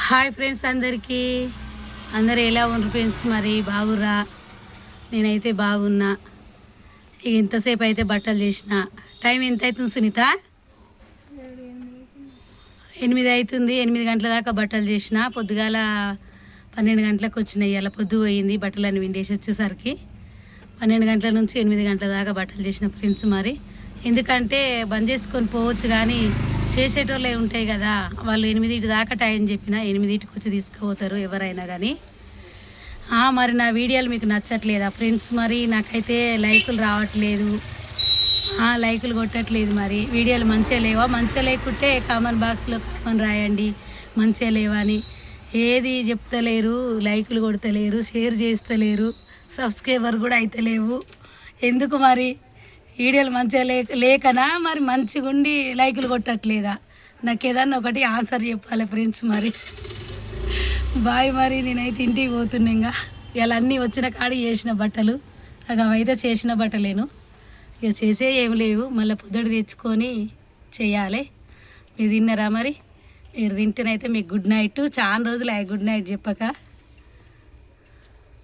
Hi friends, అందరూ ఎలా ఉన్నారు ఫ్రెండ్స్? మరి బాగుర్రా? నేనైతే బాగున్నా. ఇక ఇంతసేపు అయితే బట్టలు చేసిన. టైం ఎంత అవుతుంది సునీత? 8 అవుతుంది. 8 గంటల దాకా బట్టలు చేసిన. పొద్దుగాల 12 గంటలకు వచ్చినాయి. అలా పొద్దు పోయింది బట్టలన్నీ విండేసి వచ్చేసరికి. 12 గంటల నుంచి 8 గంటల దాకా బట్టలు చేసిన ఫ్రెండ్స్. మరి ఎందుకంటే బంద్ చేసుకొని పోవచ్చు, కానీ చేసేటోళ్ళే ఉంటాయి కదా, వాళ్ళు 8 దాకా టైం చెప్పిన 8కి వచ్చి తీసుకుపోతారు ఎవరైనా కానీ. మరి నా వీడియోలు మీకు నచ్చట్లేదా ఫ్రెండ్స్? మరి నాకైతే లైకులు రావట్లేదు, లైకులు కొట్టట్లేదు. మరి వీడియోలు మంచిగా లేవా? మంచిగా లేకుంటే కామెంట్ బాక్స్లో కామెంట్ రాయండి మంచిగా లేవా అని. ఏది చెప్తలేరు, లైకులు కొడతలేరు, షేర్ చేస్తలేరు, సబ్స్క్రైబర్ కూడా అయితలేవు. ఎందుకు మరి? వీడియోలు మంచిగా లేకనా? మరి మంచిగా ఉండి లైకులు కొట్టట్లేదా? నాకు ఏదన్నా ఒకటి ఆన్సర్ చెప్పాలి ఫ్రెండ్స్. మరి బాయ్. మరి నేనైతే ఇంటికి పోతున్నా. ఇంకా ఇలా అన్నీ వచ్చిన కాడికి చేసిన బట్టలు, అవైతే చేసిన బట్టలేను. ఇక చేసే ఏం లేవు, మళ్ళీ పొద్దుడు తెచ్చుకొని చేయాలి. మీరు తిన్నారా? మరి మీరు తింటేనైతే మీకు గుడ్ నైట్. చాలా రోజులు గుడ్ నైట్ చెప్పక.